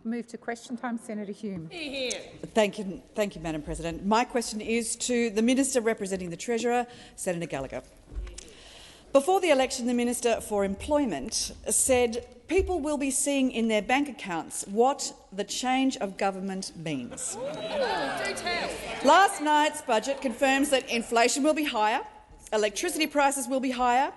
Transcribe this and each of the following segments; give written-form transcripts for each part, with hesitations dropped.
Move to question time. Senator Hume. Thank you, Madam President. My question is to the Minister representing the Treasurer, Senator Gallagher. Before the election, the Minister for Employment said people will be seeing in their bank accounts what the change of government means. Last night's budget confirms that inflation will be higher, electricity prices will be higher,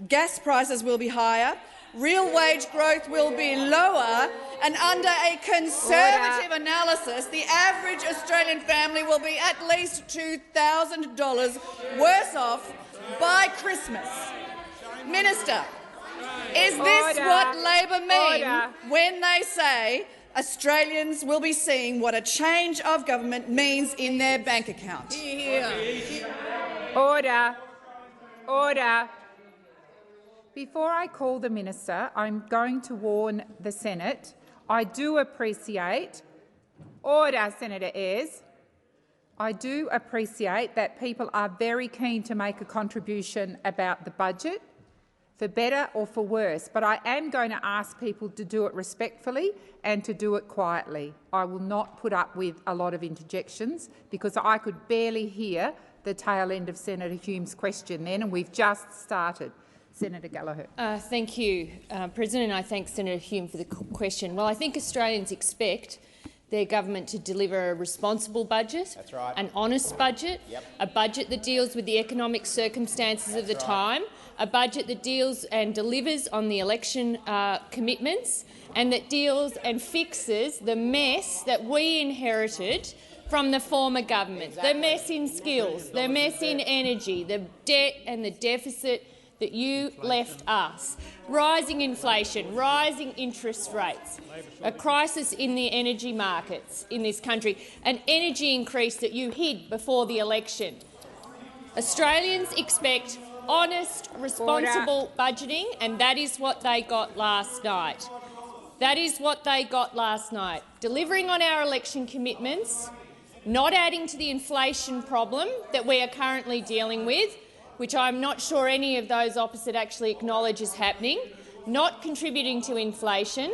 gas prices will be higher, real wage growth will be lower, and under a conservative analysis, the average Australian family will be at least $2,000 worse off by Christmas. Minister, is this what Labor mean when they say Australians will be seeing what a change of government means in their bank account? Order. Order. Before I call the minister, I'm going to warn the Senate. I do appreciate— Order, Senator Ayres. I do appreciate that people are very keen to make a contribution about the budget, for better or for worse, but I am going to ask people to do it respectfully and to do it quietly. I will not put up with a lot of interjections because I could barely hear the tail end of Senator Hume's question then, and we've just started. Senator Gallagher. Thank you, President. I thank Senator Hume for the question. Well, I think Australians expect their government to deliver a responsible budget, an honest budget, a budget that deals with the economic circumstances of the time, a budget that deals and delivers on the election commitments, and that deals and fixes the mess that we inherited from the former government, the mess in skills, the mess in energy, the debt and the deficit that you left us, rising inflation, rising interest rates, a crisis in the energy markets in this country, an energy increase that you hid before the election. Australians expect honest, responsible budgeting, and that is what they got last night. That is what they got last night. Delivering on our election commitments, not adding to the inflation problem that we are currently dealing with, which I'm not sure any of those opposite actually acknowledge is happening, not contributing to inflation,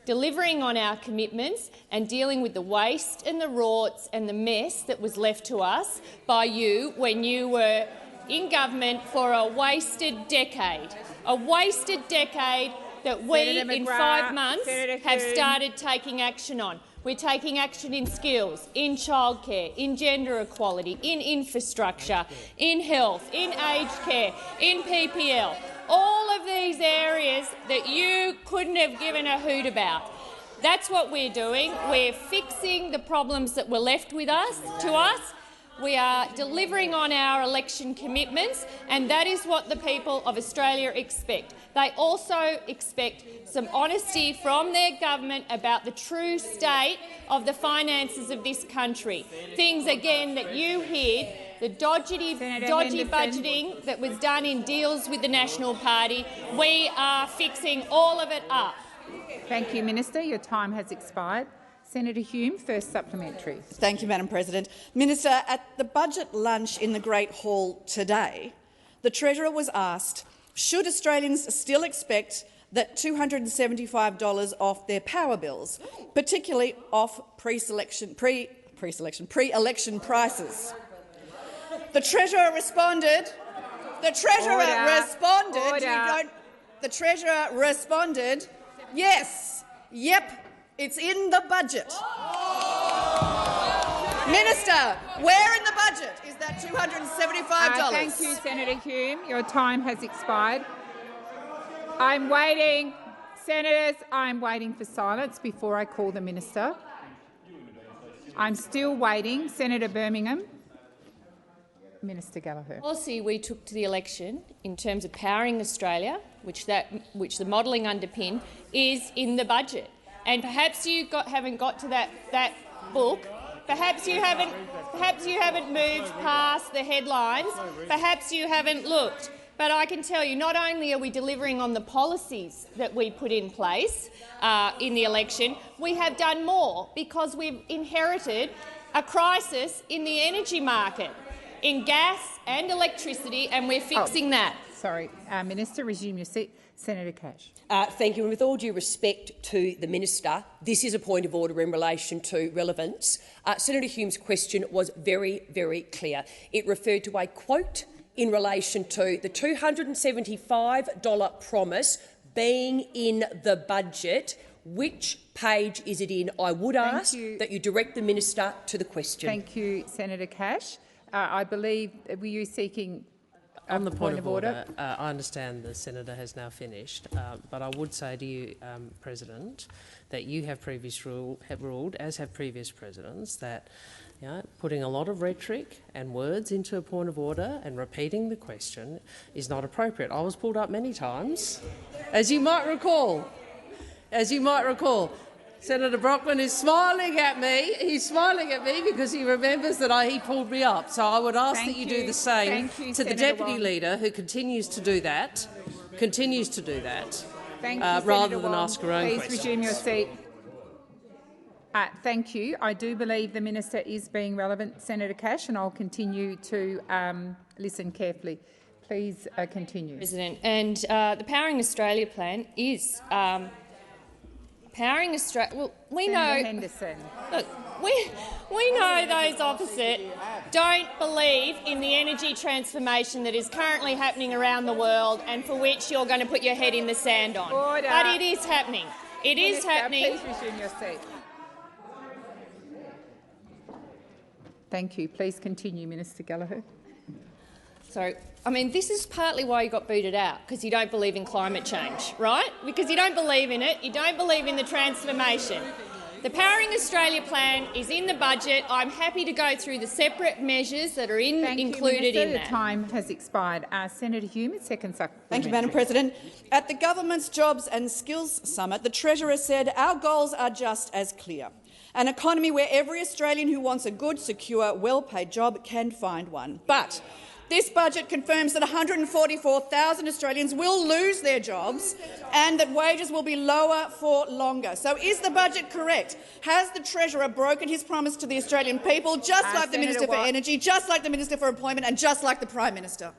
delivering on our commitments and dealing with the waste and the rorts and the mess that was left to us by you when you were in government for a wasted decade. A wasted decade that we, in 5 months, have started taking action on. We're taking action in skills, in childcare, in gender equality, in infrastructure, in health, in aged care, in PPL. All of these areas that you couldn't have given a hoot about. That's what we're doing. We're fixing the problems that were left with us, We are delivering on our election commitments, and that is what the people of Australia expect. They also expect some honesty from their government about the true state of the finances of this country. Things, again, that you hid, the dodgy budgeting that was done in deals with the National Party. We are fixing all of it up. Thank you, Minister. Your time has expired. Senator Hume, first supplementary. Thank you, Madam President. Minister, at the budget lunch in the Great Hall today, the Treasurer was asked, should Australians still expect that $275 off their power bills, particularly off pre-election prices? The Treasurer responded. Yes, yep. It's in the budget. Minister, where in the budget is that $275? Thank you, Senator Hume. Your time has expired. I'm waiting. Senators, I'm waiting for silence before I call the minister. I'm still waiting. Senator Birmingham. Minister Gallagher. The policy we took to the election in terms of powering Australia, which the modelling underpin, is in the budget. And perhaps you haven't got to that book. Perhaps you haven't moved past the headlines. Perhaps you haven't looked. But I can tell you, not only are we delivering on the policies that we put in place in the election, we have done more because we've inherited a crisis in the energy market, in gas and electricity, and we're fixing that. Sorry, Minister, resume your seat. Senator Cash. Thank you. And with all due respect to the minister, this is a point of order in relation to relevance. Senator Hume's question was very, very clear. It referred to a quote in relation to the $275 promise being in the budget. Which page is it in? I would ask that you direct the minister to the question. Thank you, Senator Cash. I believe, were you seeking on the point of order? I understand the senator has now finished, but I would say to you, President, that you have ruled, as have previous presidents, that putting a lot of rhetoric and words into a point of order and repeating the question is not appropriate. I was pulled up many times, as you might recall. Senator Brockman is smiling at me. He's smiling at me because he remembers that he pulled me up. So I would ask that you do the same to the Deputy Leader, who continues to do that, rather than ask her own questions. Please resume your seat. Thank you. I do believe the minister is being relevant, Senator Cash, and I'll continue to listen carefully. Please continue. President, and the Powering Australia plan is powering Australia. Well, we Senator know. Henderson. Look, we know those opposite don't believe in the energy transformation that is currently happening around the world and for which you're going to put your head in the sand on. Order. But it is happening. It is happening. Please resume your seat. Thank you. Please continue, Minister Gallagher. So, I mean, this is partly why you got booted out, because you don't believe in climate change, right? Because you don't believe in it, you don't believe in the transformation. The Powering Australia plan is in the budget. I'm happy to go through the separate measures that are included in that. The time has expired. Senator Hume, second supplementary. Thank you, Madam President. At the Government's Jobs and Skills Summit, the Treasurer said our goals are just as clear. An economy where every Australian who wants a good, secure, well-paid job can find one. But this budget confirms that 144,000 Australians will lose their jobs and that wages will be lower for longer. So is the budget correct? Has the Treasurer broken his promise to the Australian people, just like the Minister for Energy, just like the Minister for Employment and just like the Prime Minister?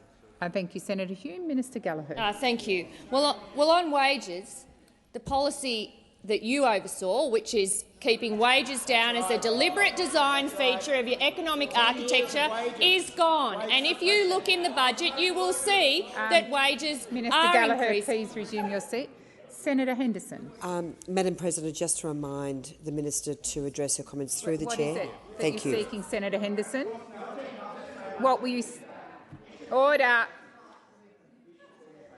Thank you, Senator Hume. Minister Gallagher. Thank you. Well, on wages, the policy that you oversaw, which is keeping wages down as a deliberate design feature of your economic architecture, is gone. And if you look in the budget, you will see that wages Minister are Gallagher, increasing. please resume your seat. Senator Henderson. Madam President, just to remind the minister to address her comments through the chair. What is it that Thank you're you. seeking, Senator Henderson? What were you? Order.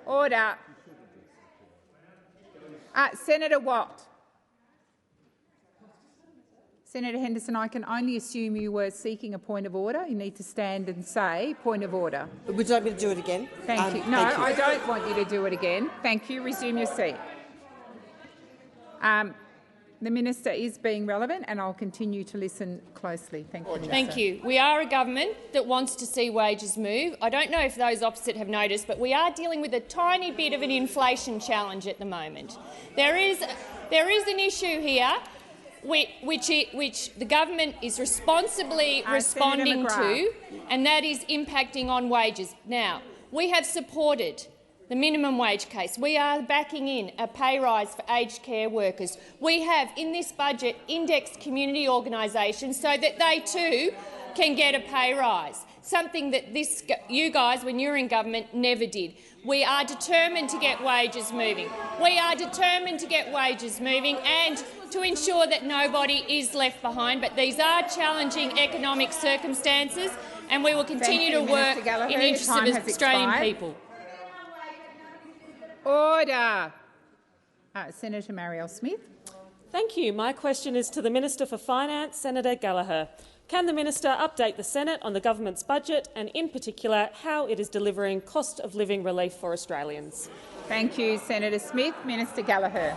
Order. Senator Watt. Senator Henderson, I can only assume you were seeking a point of order. You need to stand and say point of order. Would you like me to do it again? Thank you. No, thank you. I don't want you to do it again. Thank you. Resume your seat. The minister is being relevant, and I'll continue to listen closely. Thank you, Minister. Thank you. We are a government that wants to see wages move. I don't know if those opposite have noticed, but we are dealing with a tiny bit of an inflation challenge at the moment. There is an issue here which the government is responsibly responding to, and that is impacting on wages. Now, we have supported the minimum wage case. We are backing in a pay rise for aged care workers. We have, in this budget, indexed community organisations so that they too can get a pay rise, something that you guys, when you were in government, never did. We are determined to get wages moving. We are determined to get wages moving and to ensure that nobody is left behind. But these are challenging economic circumstances, and we will continue to work in the interest of Australian people. Order. Senator Marielle Smith. Thank you. My question is to the Minister for Finance, Senator Gallagher. Can the minister update the Senate on the government's budget and, in particular, how it is delivering cost-of-living relief for Australians? Thank you, Senator Smith. Minister Gallagher.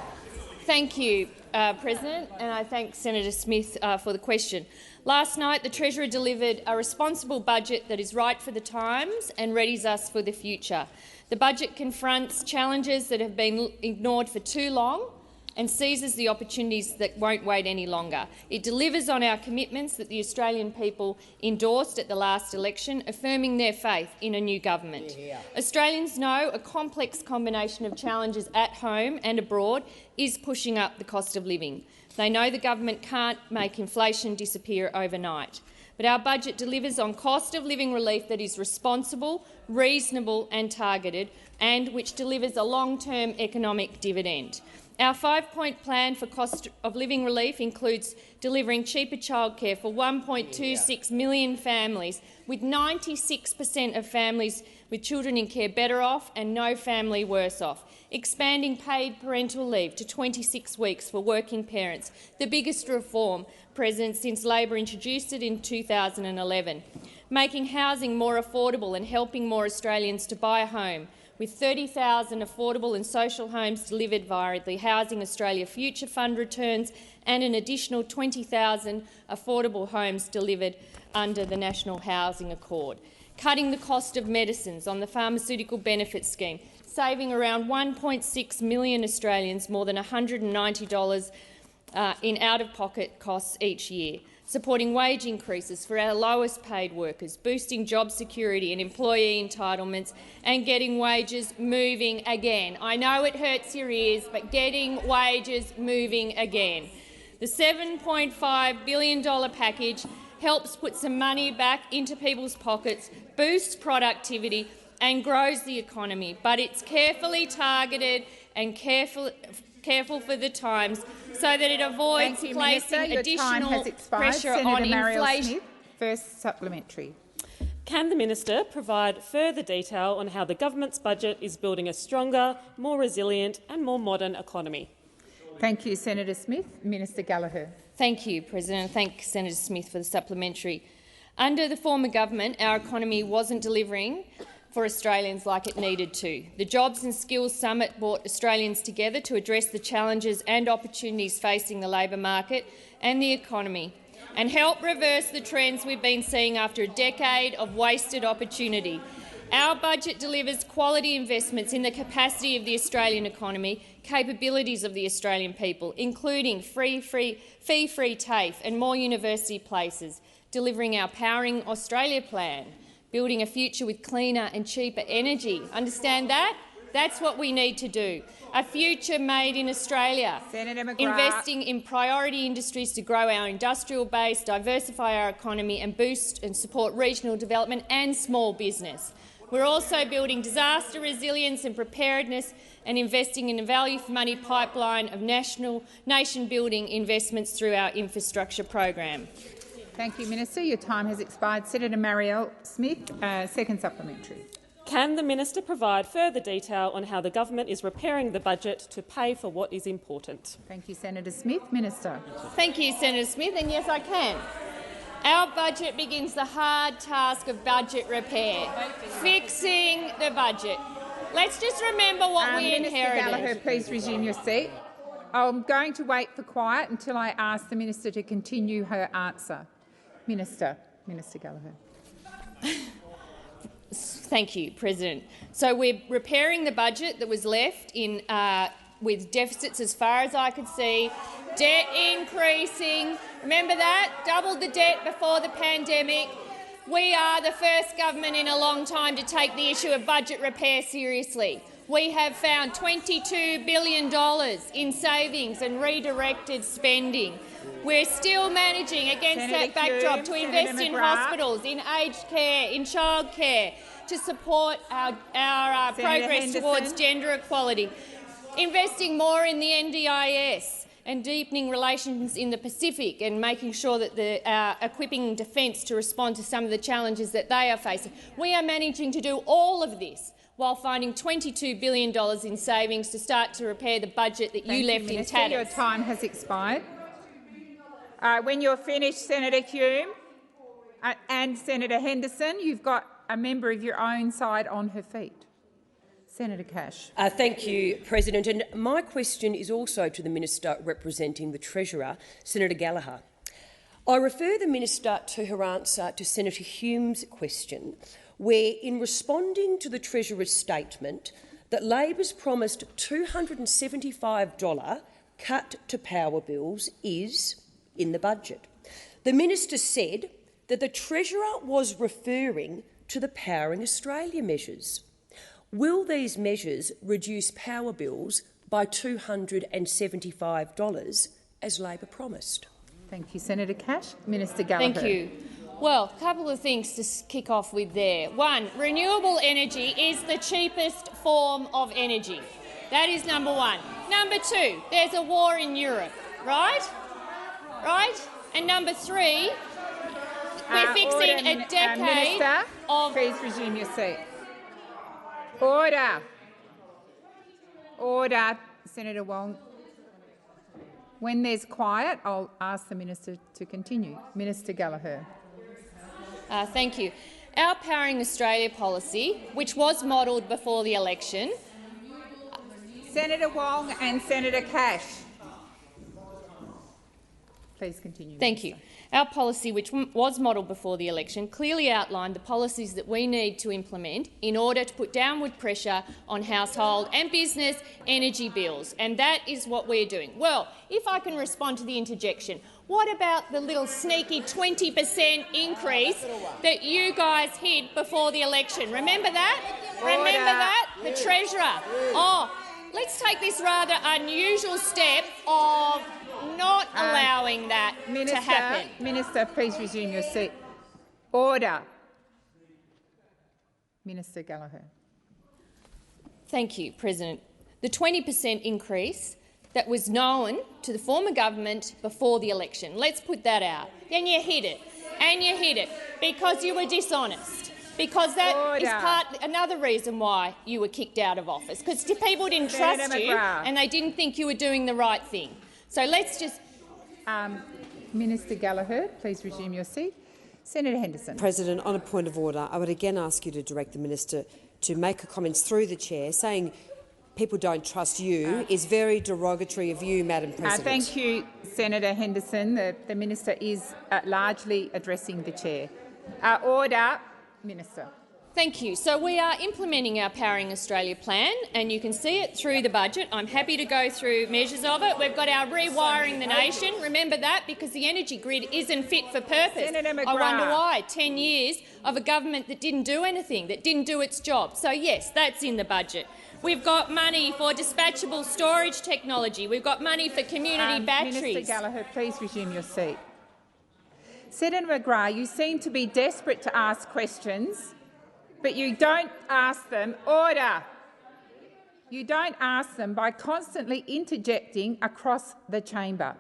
Thank you, President, and I thank Senator Smith for the question. Last night, the Treasurer delivered a responsible budget that is right for the times and readies us for the future. The budget confronts challenges that have been ignored for too long, and seizes the opportunities that won't wait any longer. It delivers on our commitments that the Australian people endorsed at the last election, affirming their faith in a new government. Australians know a complex combination of challenges at home and abroad is pushing up the cost of living. They know the government can't make inflation disappear overnight. But our budget delivers on cost of living relief that is responsible, reasonable and targeted, and which delivers a long-term economic dividend. Our 5-point plan for cost of living relief includes delivering cheaper childcare for 1.26 million families, with 96% of families with children in care better off and no family worse off, expanding paid parental leave to 26 weeks for working parents, the biggest reform, President, since Labor introduced it in 2011, making housing more affordable and helping more Australians to buy a home, with 30,000 affordable and social homes delivered via the Housing Australia Future Fund returns and an additional 20,000 affordable homes delivered under the National Housing Accord. Cutting the cost of medicines on the Pharmaceutical Benefits Scheme, saving around 1.6 million Australians more than $190 in out-of-pocket costs each year, supporting wage increases for our lowest-paid workers, boosting job security and employee entitlements, and getting wages moving again. I know it hurts your ears, but getting wages moving again. The $7.5 billion package helps put some money back into people's pockets, boosts productivity and grows the economy, but it's carefully targeted and careful for the times so that it avoids placing additional pressure on inflation. First supplementary. Can the minister provide further detail on how the government's budget is building a stronger, more resilient and more modern economy? Thank you, Senator Smith. Minister Gallagher. Thank you, President. Thank Senator Smith for the supplementary. Under the former government, our economy wasn't delivering for Australians like it needed to. The Jobs and Skills Summit brought Australians together to address the challenges and opportunities facing the labour market and the economy, and help reverse the trends we've been seeing after a decade of wasted opportunity. Our budget delivers quality investments in the capacity of the Australian economy, capabilities of the Australian people, including fee-free TAFE and more university places, delivering our Powering Australia plan, building a future with cleaner and cheaper energy. Understand that? That's what we need to do. A future made in Australia. Senator McGrath. Investing in priority industries to grow our industrial base, diversify our economy and boost and support regional development and small business. We're also building disaster resilience and preparedness and investing in a value-for-money pipeline of nation-building investments through our infrastructure program. Thank you, Minister. Your time has expired. Senator Marielle Smith, second supplementary. Can the minister provide further detail on how the government is repairing the budget to pay for what is important? Thank you, Senator Smith. Minister. Thank you, Senator Smith, and yes, I can. Our budget begins the hard task of budget repair, fixing the budget. Let's just remember what we inherited. Minister Gallagher, please resume your seat. I'm going to wait for quiet until I ask the minister to continue her answer. Minister Gallagher. Thank you, President. So we're repairing the budget that was left in with deficits as far as I could see, debt increasing. Remember that? Doubled the debt before the pandemic. We are the first government in a long time to take the issue of budget repair seriously. We have found $22 billion in savings and redirected spending. We're still managing against that backdrop to invest in hospitals, in aged care, in childcare, to support our progress towards gender equality, investing more in the NDIS and deepening relations in the Pacific and making sure that they're equipping defence to respond to some of the challenges that they are facing. We are managing to do all of this while finding $22 billion in savings to start to repair the budget that you left in tatters. Your time has expired. When you're finished, Senator Hume and Senator Henderson, you've got a member of your own side on her feet. Senator Cash. Thank you, President. And my question is also to the Minister representing the Treasurer, Senator Gallagher. I refer the Minister to her answer to Senator Hume's question, where, in responding to the Treasurer's statement that Labor's promised $275 cut to power bills is in the budget. The minister said that the Treasurer was referring to the Powering Australia measures. Will these measures reduce power bills by $275, as Labor promised? Thank you, Senator Cash. Minister Gallagher. Thank you. Well, a couple of things to kick off with there. One, renewable energy is the cheapest form of energy. That is number one. Number two, there's a war in Europe, right? Right? And number three, we're fixing a decade Minister, of... please resume your seat. Order. Order. Senator Wong. When there's quiet, I'll ask the minister to continue. Minister Gallagher. Thank you. Our Powering Australia policy, which was modelled before the election... Senator Wong and Senator Cash. Please continue. Thank you. Our policy, which was modelled before the election, clearly outlined the policies that we need to implement in order to put downward pressure on household and business energy bills, and that is what we're doing. Well, if I can respond to the interjection, what about the little sneaky 20% increase that you hid before the election? Remember that? Remember that? The Treasurer. Oh, let's take this rather unusual step of not allowing that to happen. Minister, please resume your seat. Order. Minister Gallagher. Thank you, President. The 20% increase that was known to the former government before the election. Let's put that out. Then you hid it, and you hid it because you were dishonest. Because that is another reason why you were kicked out of office, because people didn't trust you and they didn't think you were doing the right thing. So let's just... Minister Gallagher, please resume your seat. Senator Henderson. President, on a point of order, I would again ask you to direct the minister to make her comments through the chair. Saying people don't trust you is very derogatory of you, Madam President. Thank you, Senator Henderson. The minister is largely addressing the chair. Order. Minister. Thank you. So we are implementing our Powering Australia plan, and you can see it through the budget. I'm happy to go through measures of it. We've got our Rewiring the Nation. Remember that, because the energy grid isn't fit for purpose. Senator McGrath. I wonder why. 10 years of a government that didn't do anything, that didn't do its job. So yes, that's in the budget. We've got money for dispatchable storage technology. We've got money for community batteries. Minister Gallagher, please resume your seat. Senator McGrath, you seem to be desperate to ask questions, but you don't ask them. Order. You don't ask them by constantly interjecting across the chamber.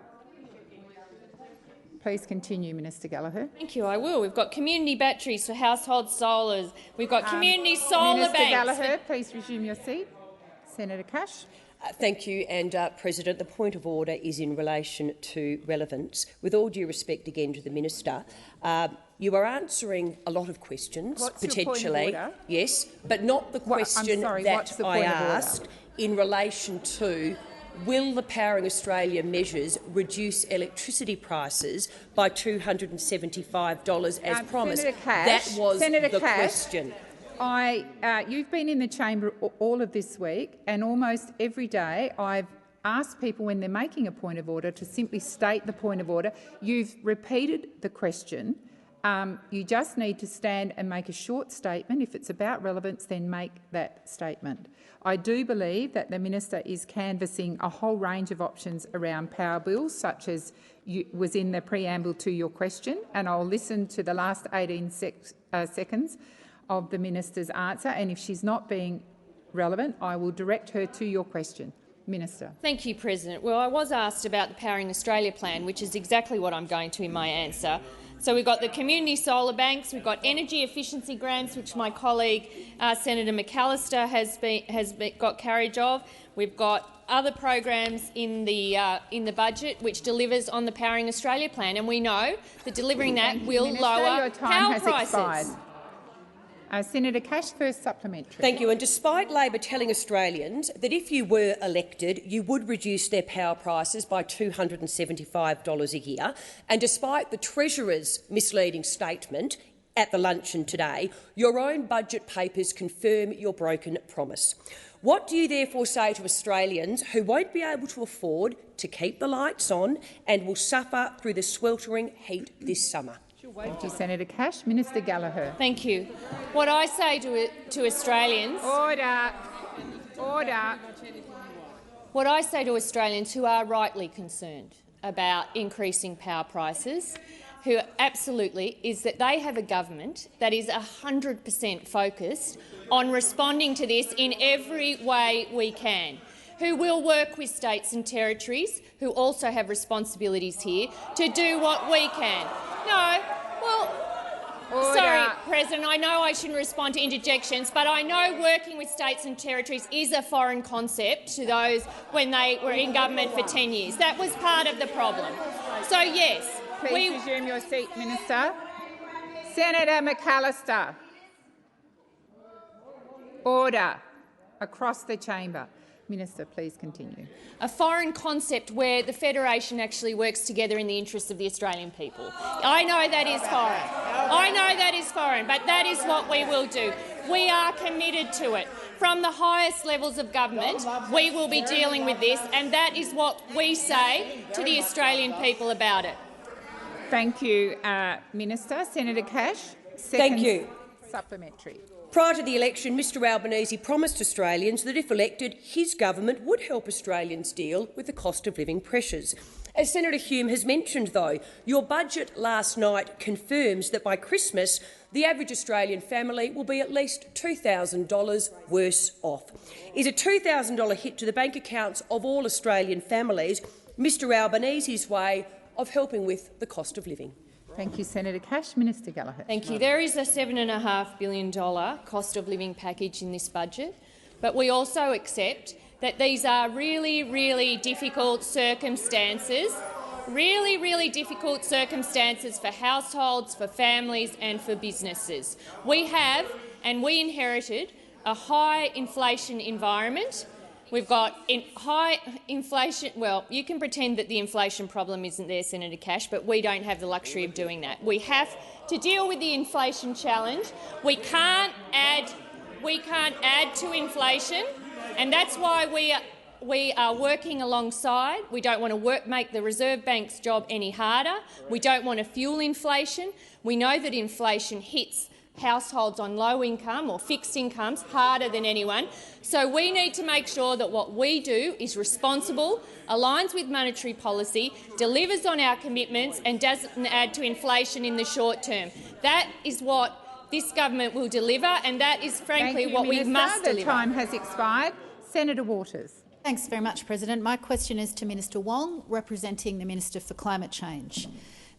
Please continue, Minister Gallagher. Thank you. I will. We've got community batteries for household solars. We've got community solar Minister banks. Gallagher, please resume your seat. Senator Cash. Thank you, and President, the point of order is in relation to relevance. With all due respect again to the minister, you are answering a lot of questions. What's potentially, your point of order? Yes, but not the question that I asked in relation to will the Powering Australia measures reduce electricity prices by $275 as promised? Senator Cash, that was the question. You've been in the chamber all of this week, and almost every day I've asked people when they're making a point of order to simply state the point of order. You've repeated the question. You just need to stand and make a short statement. If it's about relevance, then make that statement. I do believe that the minister is canvassing a whole range of options around power bills, such as was in the preamble to your question, and I'll listen to the last 18 seconds of the minister's answer, and if she's not being relevant, I will direct her to your question. Minister. Thank you, President. Well, I was asked about the Powering Australia plan, which is exactly what I'm going to in my answer. So we've got the community solar banks, we've got energy efficiency grants, which my colleague Senator McAllister has got carriage of. We've got other programs in the budget which delivers on the Powering Australia plan, and we know that delivering that will lower power prices. Expired. Senator Cash, first supplementary. Thank you. And despite Labor telling Australians that if you were elected, you would reduce their power prices by $275 a year, and despite the Treasurer's misleading statement at the luncheon today, your own budget papers confirm your broken promise. What do you therefore say to Australians who won't be able to afford to keep the lights on and will suffer through the sweltering heat this summer? Thank you, Senator Cash. Minister Gallagher. Thank you. What I say to Australians... Order. Order. What I say to Australians who are rightly concerned about increasing power prices, who absolutely, is that they have a government that is 100% focused on responding to this in every way we can, who will work with states and territories, who also have responsibilities here, to do what we can. No, well, Order. sorry, President, I know I shouldn't respond to interjections, but I know working with states and territories is a foreign concept to those when they were in government for 10 years. That was part of the problem. So, yes. Please resume your seat, Minister. Senator McAllister. Order. Across the chamber. Minister, please continue. A foreign concept where the Federation actually works together in the interests of the Australian people. I know that is foreign. I know that is foreign, but that is what we will do. We are committed to it. From the highest levels of government, we will be dealing with this, and that is what we say to the Australian people about it. Thank you, Minister. Senator Cash. Thank you. Supplementary. Prior to the election, Mr Albanese promised Australians that if elected, his government would help Australians deal with the cost of living pressures. As Senator Hume has mentioned, though, your budget last night confirms that by Christmas, the average Australian family will be at least $2,000 worse off. Is a $2,000 hit to the bank accounts of all Australian families Mr Albanese's way of helping with the cost of living? Thank you, Senator Cash. Minister Gallagher. Thank you. There is a $7.5 billion cost of living package in this budget, but we also accept that these are really, really difficult circumstances, really difficult circumstances for households, for families and for businesses. We have, and we inherited, a high inflation environment. We've got high inflation. Well, you can pretend that the inflation problem isn't there, Senator Cash, but we don't have the luxury of doing that. We have to deal with the inflation challenge. We can't add to inflation, and that's why we are working alongside. We don't want to make the Reserve Bank's job any harder. We don't want to fuel inflation. We know that inflation hits households on low income or fixed incomes harder than anyone. So we need to make sure that what we do is responsible, aligns with monetary policy, delivers on our commitments and doesn't add to inflation in the short term. That is what this government will deliver, and that is frankly what we must deliver. The time has expired. Senator Waters. Thanks very much, President. My question is to Minister Wong, representing the Minister for Climate Change.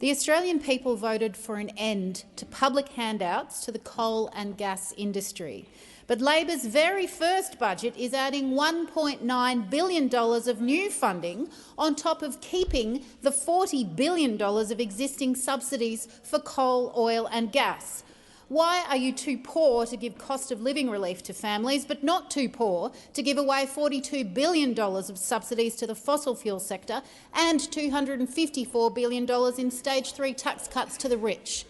The Australian people voted for an end to public handouts to the coal and gas industry. But Labor's very first budget is adding $1.9 billion of new funding on top of keeping the $40 billion of existing subsidies for coal, oil and gas. Why are you too poor to give cost of living relief to families, but not too poor to give away $42 billion of subsidies to the fossil fuel sector and $254 billion in Stage 3 tax cuts to the rich?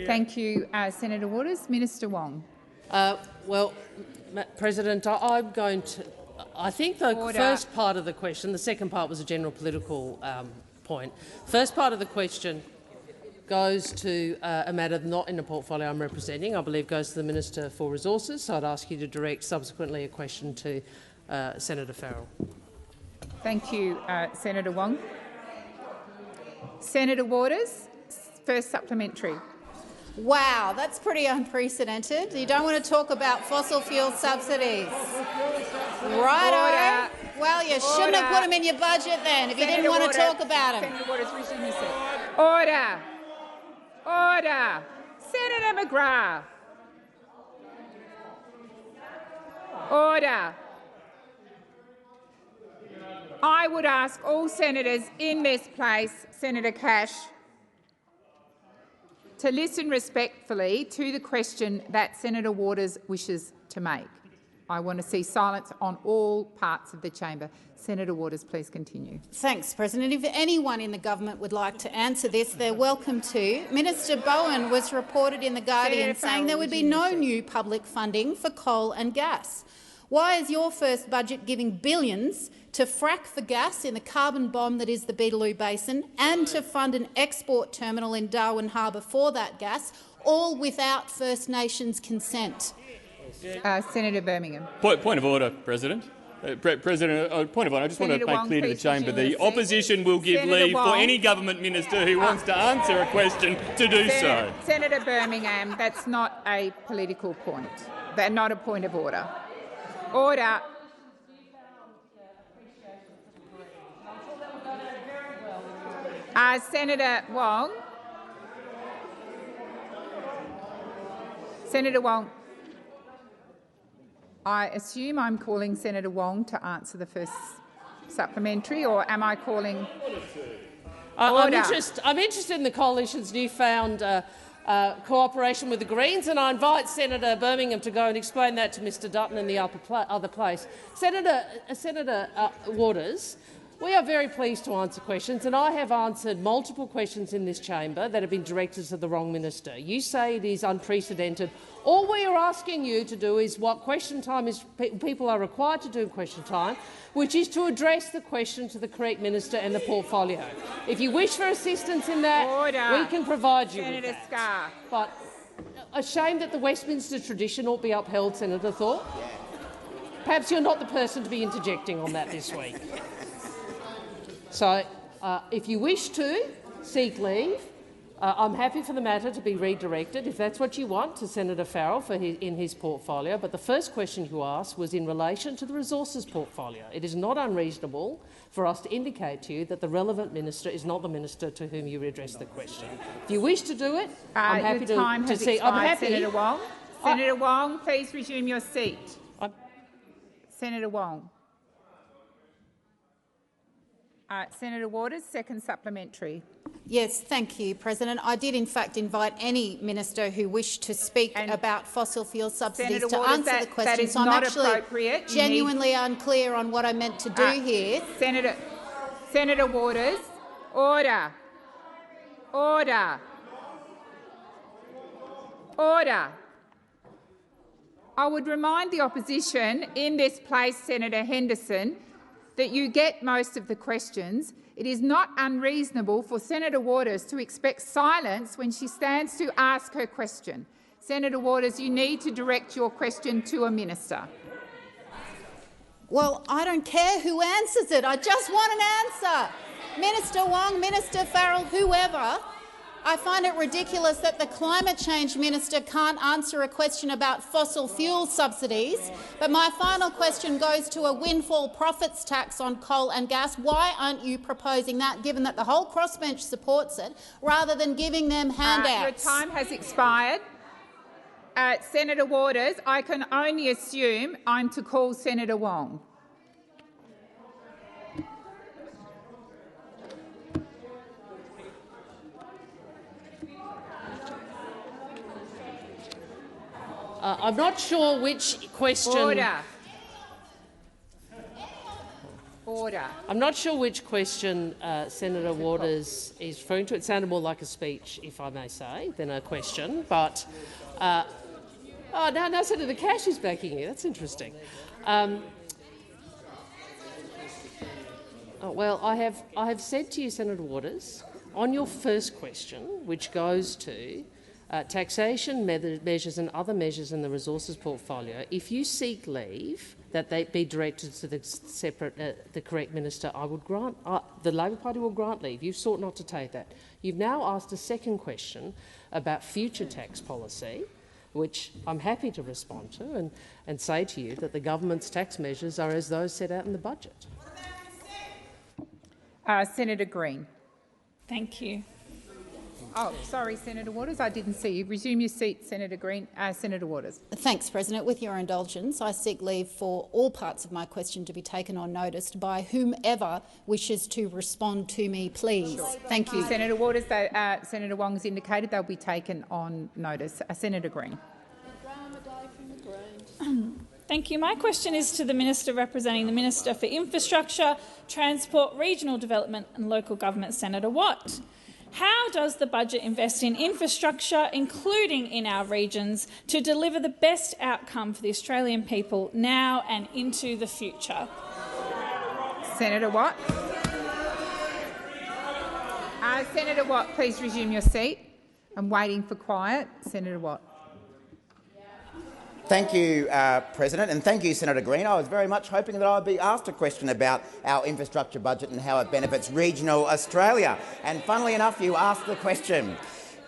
Thank you, Senator Waters. Minister Wong. Well, President, I'm going to. I think the first part of the question, the second part was a general political point. First part of the question goes to a matter not in the portfolio I'm representing. I believe goes to the Minister for Resources, so I'd ask you to direct subsequently a question to Senator Farrell. Thank you, Senator Wong. Senator Waters, first supplementary. Wow, that's pretty unprecedented. You don't want to talk about fossil fuel subsidies. Righto. Well, you shouldn't have put them in your budget then if you didn't want to talk about them. Senator Waters, resume your seat. Order. Order. Senator McGrath. Order. I would ask all senators in this place, Senator Cash, to listen respectfully to the question that Senator Waters wishes to make. I want to see silence on all parts of the chamber. Senator Waters, please continue. Thanks, President. If anyone in the government would like to answer this, they're welcome to. Minister Bowen was reported in The Guardian saying there would be no new public funding for coal and gas. Why is your first budget giving billions to frack for gas in the carbon bomb that is the Beetaloo Basin and to fund an export terminal in Darwin Harbour for that gas, all without First Nations consent? Senator Birmingham. Point of order, President. President, point of order. I just Senator want to make Wong, clear to the please chamber resume the your seat. opposition will give Senator leave Wong. for any government minister who wants to answer a question to do so. Senator Birmingham, that's not a political point. That's not a point of order. Order. Senator Wong. Senator Wong. I assume I'm calling Senator Wong to answer the first supplementary, or am I calling? I'm interested in the Coalition's newfound cooperation with the Greens, and I invite Senator Birmingham to go and explain that to Mr Dutton in the other place. Senator Waters, we are very pleased to answer questions, and I have answered multiple questions in this chamber that have been directed to the wrong minister. You say it is unprecedented. All we are asking you to do is what question time is people are required to do in question time, which is to address the question to the correct minister and the portfolio. If you wish for assistance in that, we can provide you with that. Senator Scarr. But a shame that the Westminster tradition ought be upheld, Senator Thorpe. Perhaps you're not the person to be interjecting on that this week. So, if you wish to seek leave, I'm happy for the matter to be redirected, if that's what you want, to Senator Farrell in his portfolio. But the first question you asked was in relation to the resources portfolio. It is not unreasonable for us to indicate to you that the relevant minister is not the minister to whom you address the question. If you wish to do it, I'm happy your time to has see. expired, I'm happy. Senator Wong. Senator Wong, please resume your seat. Senator Wong. Senator Waters, second supplementary. Yes, thank you, President. I did in fact invite any minister who wished to speak about fossil fuel subsidies Senator to Waters, answer the question. that is so I'm not actually appropriate. genuinely unclear on what I meant to do here. Senator Waters, order. Order. Order. I would remind the opposition in this place, Senator Henderson, that you get most of the questions. It is not unreasonable for Senator Waters to expect silence when she stands to ask her question. Senator Waters, you need to direct your question to a minister. Well, I don't care who answers it. I just want an answer. Minister Wong, Minister Farrell, whoever. I find it ridiculous that the Climate Change Minister can't answer a question about fossil fuel subsidies. But my final question goes to a windfall profits tax on coal and gas. Why aren't you proposing that, given that the whole crossbench supports it, rather than giving them handouts? Your time has expired. Senator Waters, I can only assume I'm to call Senator Wong. I'm not sure which question. Order. Order. I'm not sure which question Senator Waters is referring to. It sounded more like a speech, if I may say, than a question. But no, Senator Cash is backing you. That's interesting. Well, I have said to you, Senator Waters, on your first question, which goes to taxation measures and other measures in the resources portfolio, if you seek leave that they be directed to the correct minister, I would grant. The Labor Party will grant leave. You've sought not to take that. You've now asked a second question about future tax policy, which I'm happy to respond to and say to you that the government's tax measures are as those set out in the budget. Senator Green. Thank you. Oh, sorry, Senator Waters, I didn't see you. Resume your seat, Senator Green. Senator Waters. Thanks, President. With your indulgence, I seek leave for all parts of my question to be taken on notice by whomever wishes to respond to me, please. Sure. Thank you. Senator Waters, Senator Wong has indicated they'll be taken on notice. Senator Green. Thank you. My question is to the Minister representing the Minister for Infrastructure, Transport, Regional Development and Local Government, Senator Watt. How does the budget invest in infrastructure, including in our regions, to deliver the best outcome for the Australian people now and into the future? Senator Watt. Senator Watt, please resume your seat. I'm waiting for quiet. Senator Watt. Thank you, President, and thank you, Senator Green. I was very much hoping that I would be asked a question about our infrastructure budget and how it benefits regional Australia. And funnily enough, you asked the question.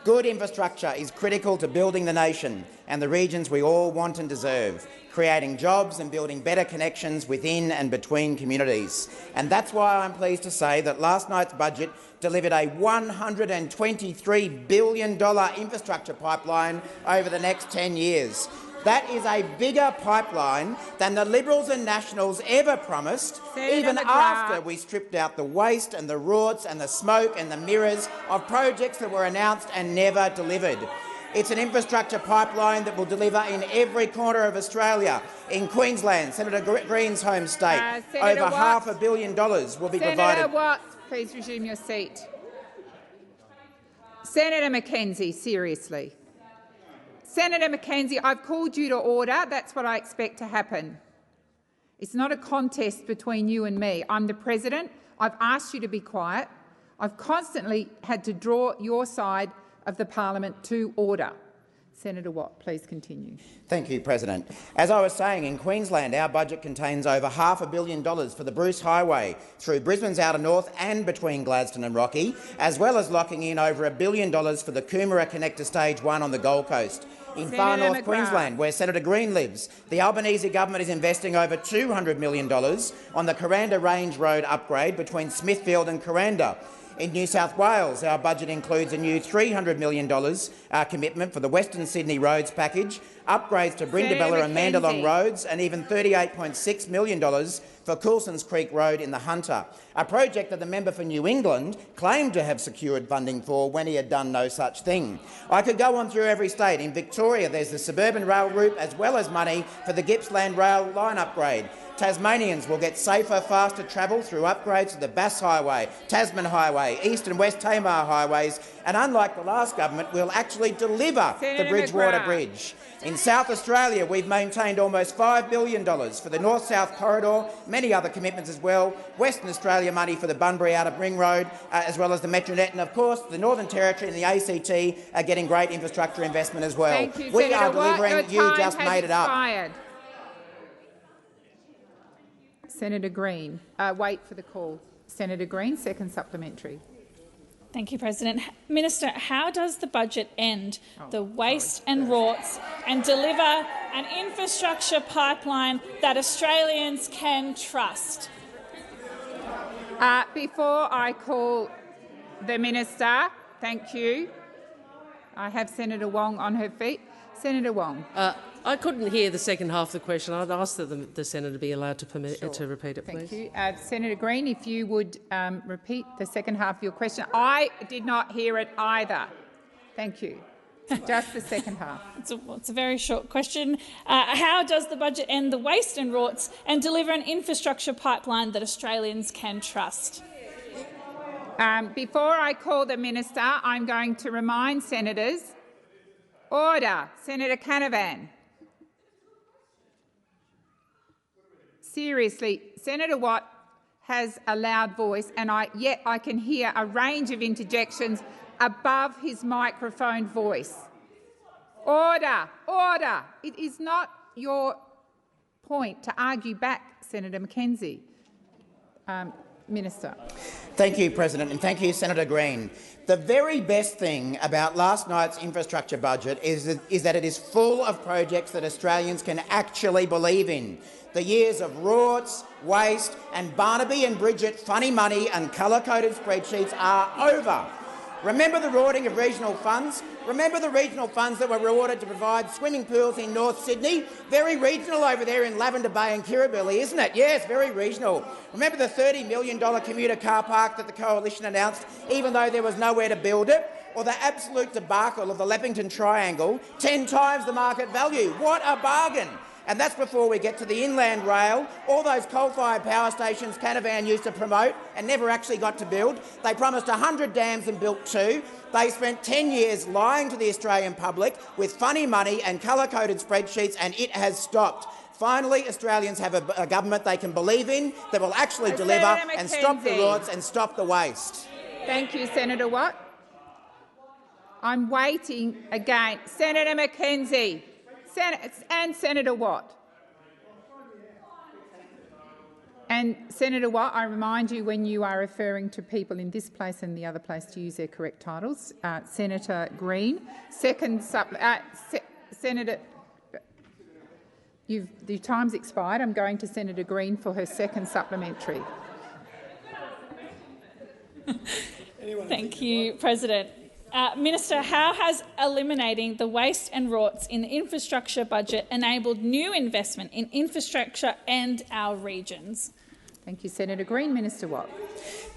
Good infrastructure is critical to building the nation and the regions we all want and deserve, creating jobs and building better connections within and between communities. And that's why I'm pleased to say that last night's budget delivered a $123 billion infrastructure pipeline over the next 10 years. That is a bigger pipeline than the Liberals and Nationals ever promised, even after we stripped out the waste and the rorts and the smoke and the mirrors of projects that were announced and never delivered. It's an infrastructure pipeline that will deliver in every corner of Australia. In Queensland, Senator Green's home state, over $500 million will be provided. Senator Watt, please resume your seat. Senator Mackenzie, seriously. Senator Mackenzie, I've called you to order. That's what I expect to happen. It's not a contest between you and me. I'm the President. I've asked you to be quiet. I've constantly had to draw your side of the parliament to order. Senator Watt, please continue. Thank you, President. As I was saying, in Queensland, our budget contains over $500 million for the Bruce Highway through Brisbane's outer north and between Gladstone and Rocky, as well as locking in over $1 billion for the Coomera Connector Stage 1 on the Gold Coast. In far north Queensland, where Senator Green lives, the Albanese government is investing over $200 million on the Coranda Range Road upgrade between Smithfield and Coranda. In New South Wales, our budget includes a new $300 million commitment for the Western Sydney Roads package, upgrades to Brindabella and Mandalong roads, and even $38.6 million for Coulsons Creek Road in the Hunter, a project that the member for New England claimed to have secured funding for when he had done no such thing. I could go on through every state. In Victoria, there's the suburban rail route as well as money for the Gippsland rail line upgrade. Tasmanians will get safer, faster travel through upgrades to the Bass Highway, Tasman Highway, East and West Tamar highways, and unlike the last government, we'll actually deliver the Bridgewater Bridge. In South Australia, we've maintained almost $5 billion for the North-South Corridor, many other commitments as well, Western Australia money for the Bunbury Outer Ring Road, as well as the Metronet, and of course the Northern Territory and the ACT are getting great infrastructure investment as well. Thank you, we Senator are delivering, Watt. you just made it up. Senator Green. Wait for the call. Senator Green, second supplementary. Thank you, President. Minister, how does the budget end the waste and rorts and deliver an infrastructure pipeline that Australians can trust? Before I call the minister, thank you. I have Senator Wong on her feet. Senator Wong. I couldn't hear the second half of the question. I'd ask that the senator be allowed to to repeat it, please. Thank you. Senator Green, if you would repeat the second half of your question. I did not hear it either. Thank you. Just the second half. It's a very short question. How does the budget end the waste and rorts and deliver an infrastructure pipeline that Australians can trust? Before I call the minister, I'm going to remind senators. Order. Senator Canavan. Seriously, Senator Watt has a loud voice, and yet I can hear a range of interjections above his microphone voice. Order. Order. It is not your point to argue back, Senator Mackenzie. Minister. Thank you, President, and thank you, Senator Green. The very best thing about last night's infrastructure budget is that it is full of projects that Australians can actually believe in. The years of rorts, waste and Barnaby and Bridget funny money and colour-coded spreadsheets are over. Remember the rorting of regional funds? Remember the regional funds that were rewarded to provide swimming pools in North Sydney? Very regional over there in Lavender Bay and Kirribilli, isn't it? Yes, very regional. Remember the $30 million commuter car park that the Coalition announced, even though there was nowhere to build it? Or the absolute debacle of the Leppington Triangle, 10 times the market value. What a bargain! And that's before we get to the inland rail, all those coal-fired power stations Canavan used to promote and never actually got to build. They promised 100 dams and built 2. They spent 10 years lying to the Australian public with funny money and colour-coded spreadsheets, and it has stopped. Finally, Australians have a government they can believe in that will actually deliver and stop the rorts and stop the waste. Thank you, Senator Watt. I'm waiting again. Senator McKenzie and Senator Watt. And Senator Watt, I remind you when you are referring to people in this place and the other place to use their correct titles. Senator Green, Senator. The time's expired. I'm going to Senator Green for her second supplementary. Thank you, President. Minister, how has eliminating the waste and rorts in the infrastructure budget enabled new investment in infrastructure and our regions? Thank you, Senator Green. Minister Watt.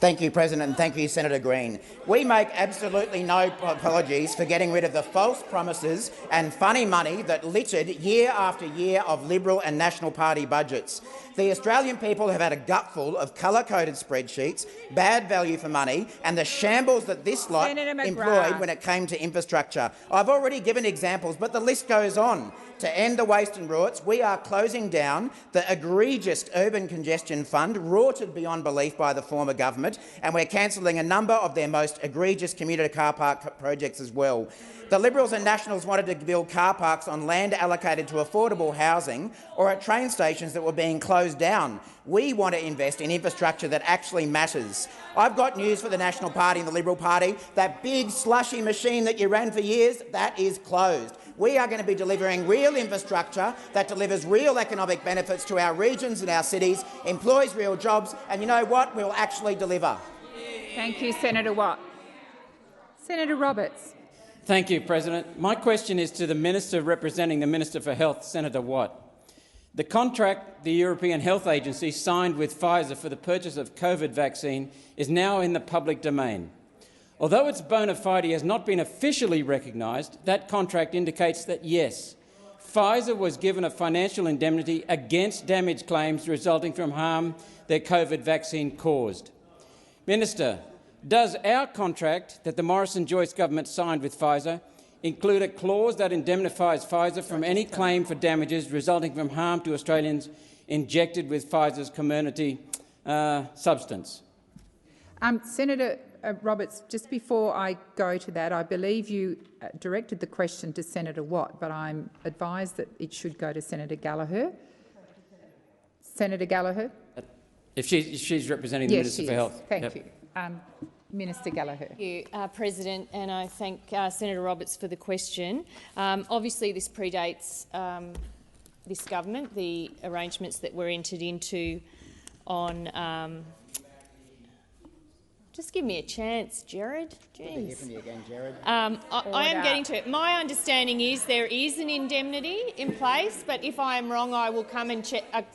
Thank you, President, and thank you, Senator Green. We make absolutely no apologies for getting rid of the false promises and funny money that littered year after year of Liberal and National Party budgets. The Australian people have had a gutful of colour-coded spreadsheets, bad value for money, and the shambles that this lot employed when it came to infrastructure. I've already given examples, but the list goes on. To end the waste and rorts, we are closing down the egregious Urban Congestion Fund, rorted beyond belief by the former government, and we're cancelling a number of their most egregious commuter car park projects as well. The Liberals and Nationals wanted to build car parks on land allocated to affordable housing or at train stations that were being closed down. We want to invest in infrastructure that actually matters. I've got news for the National Party and the Liberal Party. That big slushy machine that you ran for years, that is closed. We are going to be delivering real infrastructure that delivers real economic benefits to our regions and our cities, employs real jobs, and you know what? We'll actually deliver. Thank you, Senator Watt. Senator Roberts. Thank you, President. My question is to the Minister representing the Minister for Health, Senator Watt. The contract the European Health Agency signed with Pfizer for the purchase of COVID vaccine is now in the public domain. Although its bona fide has not been officially recognised, that contract indicates that, yes, Pfizer was given a financial indemnity against damage claims resulting from harm their COVID vaccine caused. Minister, does our contract that the Morrison-Joyce government signed with Pfizer include a clause that indemnifies Pfizer from any claim for damages resulting from harm to Australians injected with Pfizer's Comirnaty substance? Senator Roberts, just before I go to that, I believe you directed the question to Senator Watt, but I'm advised that it should go to Senator Gallagher. Senator Gallagher? If she's representing the Minister for Health. Thank you. Minister Gallagher. Thank you, President, and I thank Senator Roberts for the question. Obviously, this predates this government, the arrangements that were entered into on just give me a chance, Jared. Jeez. Good to hear from you again, Jared. I am getting to it. My understanding is there is an indemnity in place, but if I am wrong, I will come and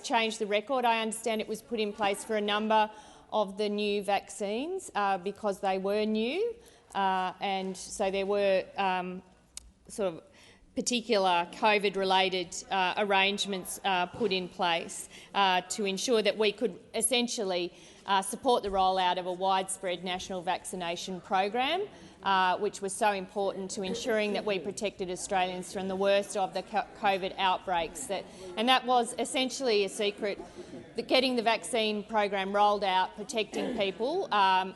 change the record. I understand it was put in place for a number of the new vaccines because they were new, and so there were sort of particular COVID-related arrangements put in place to ensure that we could essentially support the rollout of a widespread national vaccination program, which was so important to ensuring that we protected Australians from the worst of the COVID outbreaks. And that was essentially a secret. Getting the vaccine program rolled out, protecting people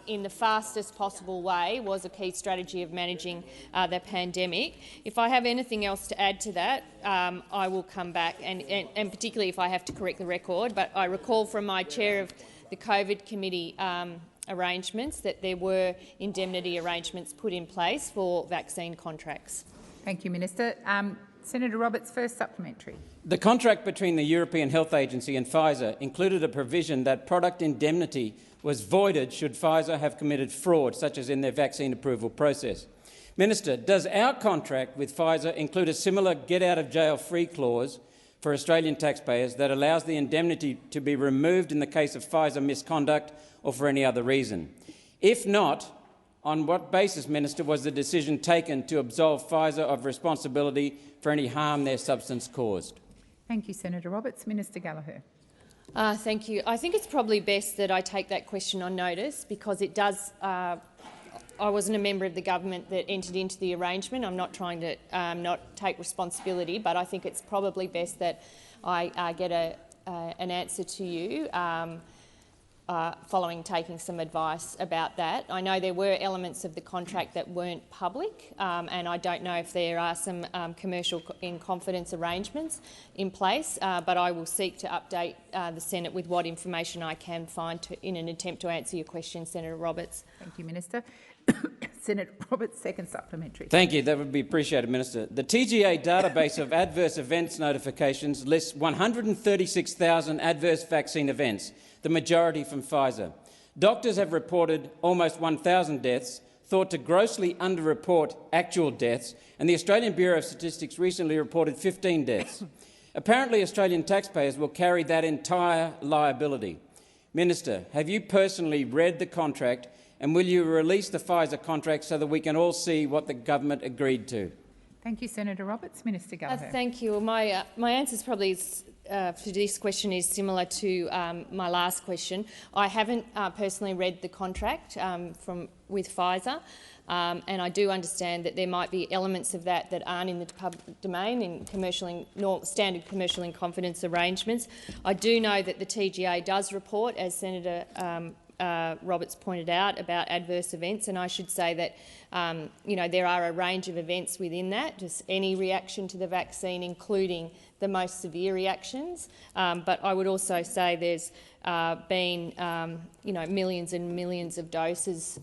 in the fastest possible way was a key strategy of managing the pandemic. If I have anything else to add to that, I will come back, and particularly if I have to correct the record. But I recall from my chair of the COVID committee arrangements that there were indemnity arrangements put in place for vaccine contracts. Thank you, Minister. Senator Roberts, first supplementary. The contract between the European Health Agency and Pfizer included a provision that product indemnity was voided should Pfizer have committed fraud, such as in their vaccine approval process. Minister, does our contract with Pfizer include a similar get-out-of-jail-free clause for Australian taxpayers that allows the indemnity to be removed in the case of Pfizer misconduct or for any other reason? If not, on what basis, Minister, was the decision taken to absolve Pfizer of responsibility for any harm their substance caused? Thank you, Senator Roberts. Minister Gallagher. Thank you. I think it's probably best that I take that question on notice because it does. I wasn't a member of the government that entered into the arrangement. I'm not trying to not take responsibility, but I think it's probably best that I get an answer to you following taking some advice about that. I know there were elements of the contract that weren't public, and I don't know if there are some commercial in confidence arrangements in place, but I will seek to update the Senate with what information I can find in an attempt to answer your question, Senator Roberts. Thank you, Minister. Senator Roberts, second supplementary. Thank you. That would be appreciated, Minister. The TGA database of adverse events notifications lists 136,000 adverse vaccine events, the majority from Pfizer. Doctors have reported almost 1,000 deaths, thought to grossly underreport actual deaths, and the Australian Bureau of Statistics recently reported 15 deaths. Apparently, Australian taxpayers will carry that entire liability. Minister, have you personally read the contract, and will you release the Pfizer contract so that we can all see what the government agreed to? Thank you, Senator Roberts. Minister Gallagher. Thank you. My answer is probably for this question is similar to my last question. I haven't personally read the contract with Pfizer, and I do understand that there might be elements of that aren't in the public domain in standard commercial in confidence arrangements. I do know that the TGA does report, as Senator Roberts pointed out, about adverse events, and I should say that there are a range of events within that, just any reaction to the vaccine, including the most severe reactions. But I would also say there's been millions and millions of doses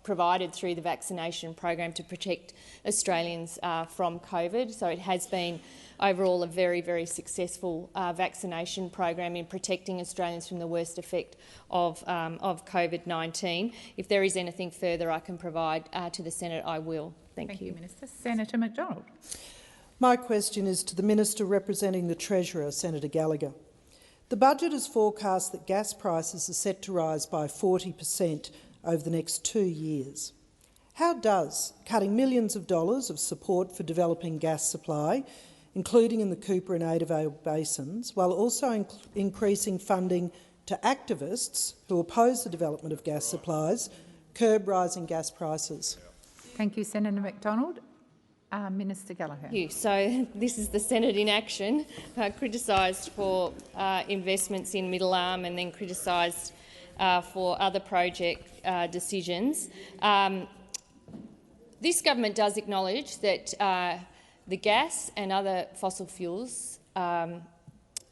provided through the vaccination program to protect Australians from COVID. So it has been overall a very, very successful vaccination program in protecting Australians from the worst effect of COVID-19. If there is anything further I can provide to the Senate, I will. Thank you, Minister. Senator McDonald. My question is to the Minister representing the Treasurer, Senator Gallagher. The budget has forecast that gas prices are set to rise by 40% over the next 2 years. How does cutting millions of dollars of support for developing gas supply, including in the Cooper and Adavale basins, while also increasing funding to activists who oppose the development of gas supplies, curb rising gas prices? Thank you, Senator McDonald. Minister Gallagher. Thank you. So this is the Senate in action, criticised for investments in Middle Arm and then criticised for other project decisions. This government does acknowledge that the gas and other fossil fuels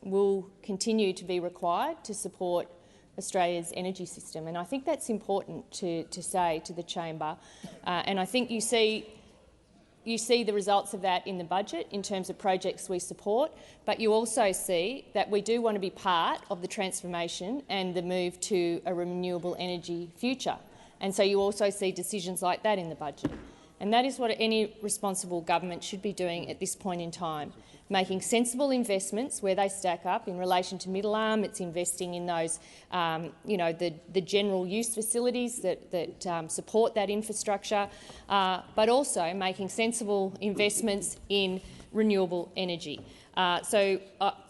will continue to be required to support Australia's energy system, and I think that's important to say to the chamber. And I think you see the results of that in the budget in terms of projects we support, but you also see that we do want to be part of the transformation and the move to a renewable energy future. And so you also see decisions like that in the budget. And that is what any responsible government should be doing at this point in time, making sensible investments where they stack up. In relation to Middle Arm, it's investing in those, the general use facilities that support that infrastructure, but also making sensible investments in renewable energy. So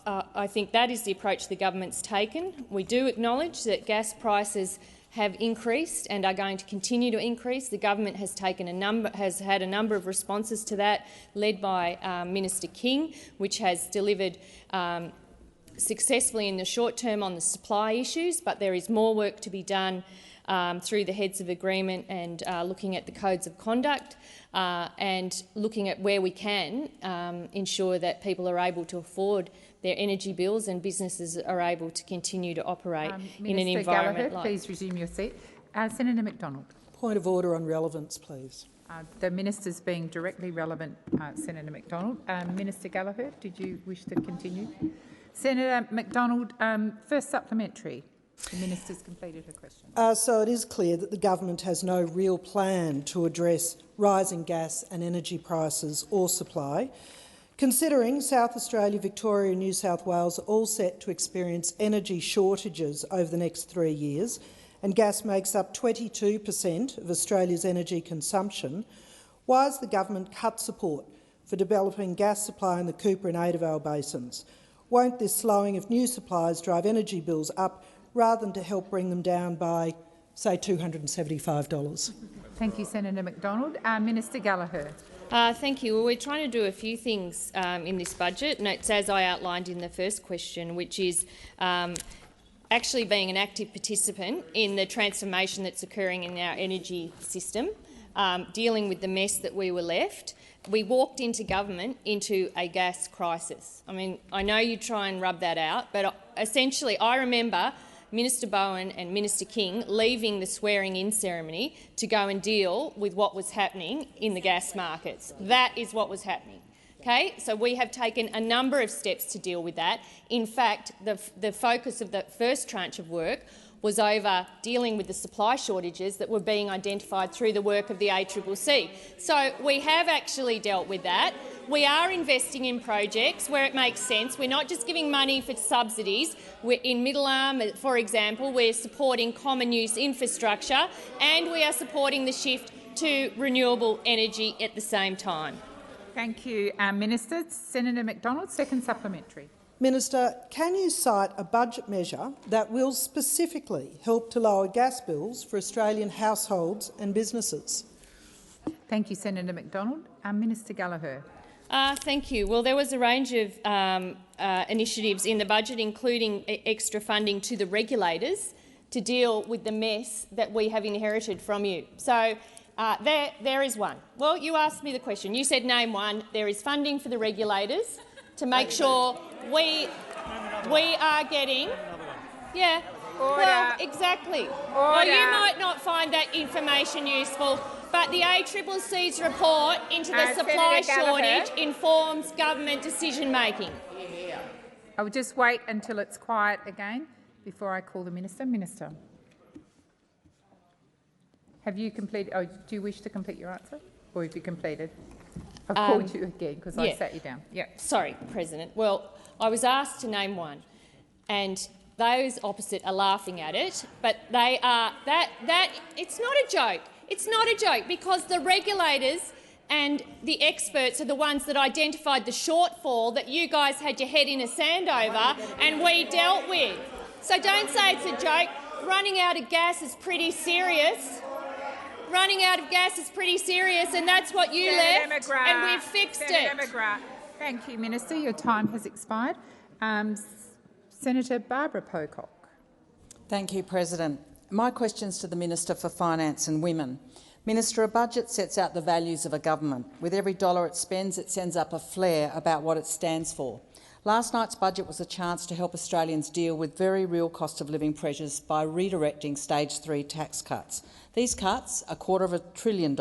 I think that is the approach the government's taken. We do acknowledge that gas prices have increased and are going to continue to increase. The government has had a number of responses to that, led by Minister King, which has delivered successfully in the short term on the supply issues, but there is more work to be done through the heads of agreement and looking at the codes of conduct and looking at where we can ensure that people are able to afford their energy bills and businesses are able to continue to operate in an environment Gallagher, please resume your seat. Senator McDonald. Point of order on relevance, please. The minister's being directly relevant, Senator McDonald. Minister Gallagher, did you wish to continue? Senator McDonald, first supplementary. The minister's completed her question. So it is clear that the government has no real plan to address rising gas and energy prices or supply. Considering South Australia, Victoria and New South Wales are all set to experience energy shortages over the next 3 years, and gas makes up 22% of Australia's energy consumption, why has the government cut support for developing gas supply in the Cooper and Adavale basins? Won't this slowing of new supplies drive energy bills up rather than to help bring them down by, say, $275? Thank you, Senator McDonald. Minister Gallagher. Thank you. Well, we're trying to do a few things in this budget, and it's as I outlined in the first question, which is actually being an active participant in the transformation that's occurring in our energy system, dealing with the mess that we were left. We walked into government into a gas crisis. I mean, I know you try and rub that out, but essentially I remember Minister Bowen and Minister King leaving the swearing-in ceremony to go and deal with what was happening in the gas markets. That is what was happening. Okay? So we have taken a number of steps to deal with that. In fact, the focus of the first tranche of work was over dealing with the supply shortages that were being identified through the work of the ACCC. So we have actually dealt with that. We are investing in projects where it makes sense. We're not just giving money for subsidies. In Middle Arm, for example, we're supporting common use infrastructure and we are supporting the shift to renewable energy at the same time. Thank you, Minister. Senator McDonald, second supplementary. Minister, can you cite a budget measure that will specifically help to lower gas bills for Australian households and businesses? Thank you, Senator McDonald. Minister Gallagher. Thank you. Well, there was a range of initiatives in the budget, including extra funding to the regulators to deal with the mess that we have inherited from you. So there is one. Well, you asked me the question. You said name one. There is funding for the regulators to make sure we are getting... Yeah, well, exactly. Well, you might not find that information useful, but the ACCC's report into the supply shortage informs government decision-making. I will just wait until it's quiet again before I call the Minister. Minister. Have you completed... Oh, do you wish to complete your answer? Or have you completed? I've called you again because I sat you down. Yeah. Sorry, President. Well, I was asked to name one, and those opposite are laughing at it, but they are... It's not a joke. It's not a joke because the regulators and the experts are the ones that identified the shortfall that you guys had your head in the sand over and we dealt with. So don't say it's a joke. Running out of gas is pretty serious. Running out of gas is pretty serious, and that's what you left, and we've fixed it. Thank you, Minister. Your time has expired. Senator Barbara Pocock. Thank you, President. My question is to the Minister for Finance and Women. Minister, a budget sets out the values of a government. With every dollar it spends, it sends up a flare about what it stands for. Last night's budget was a chance to help Australians deal with very real cost of living pressures by redirecting stage 3 tax cuts. These cuts, $250 billion,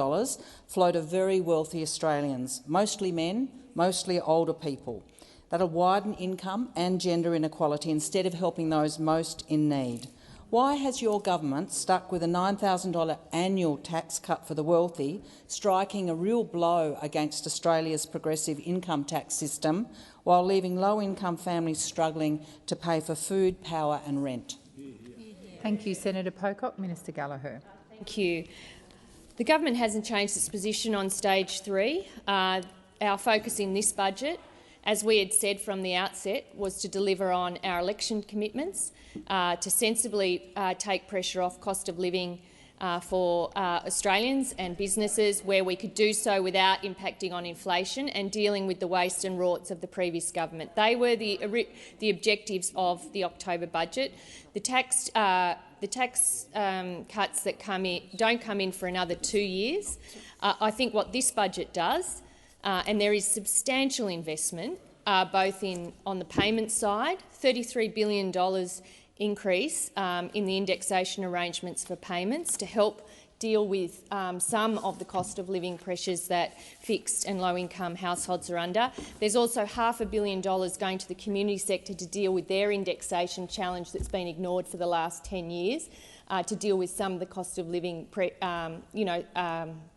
flow to very wealthy Australians, mostly men, mostly older people. That'll widen income and gender inequality instead of helping those most in need. Why has your government stuck with a $9,000 annual tax cut for the wealthy, striking a real blow against Australia's progressive income tax system, while leaving low-income families struggling to pay for food, power and rent? Thank you, Senator Pocock. Minister Gallagher. Thank you. The government hasn't changed its position on stage 3. Our focus in this budget, as we had said from the outset, was to deliver on our election commitments, to sensibly take pressure off cost of living for Australians and businesses where we could do so without impacting on inflation and dealing with the waste and rorts of the previous government. They were the objectives of the October budget. The tax cuts that don't come in for another 2 years. I think what this budget does, and there is substantial investment both on the payment side, $33 billion increase in the indexation arrangements for payments to help deal with some of the cost of living pressures that fixed and low-income households are under. There's also $500 million going to the community sector to deal with their indexation challenge that's been ignored for the last 10 years, to deal with some of the cost of living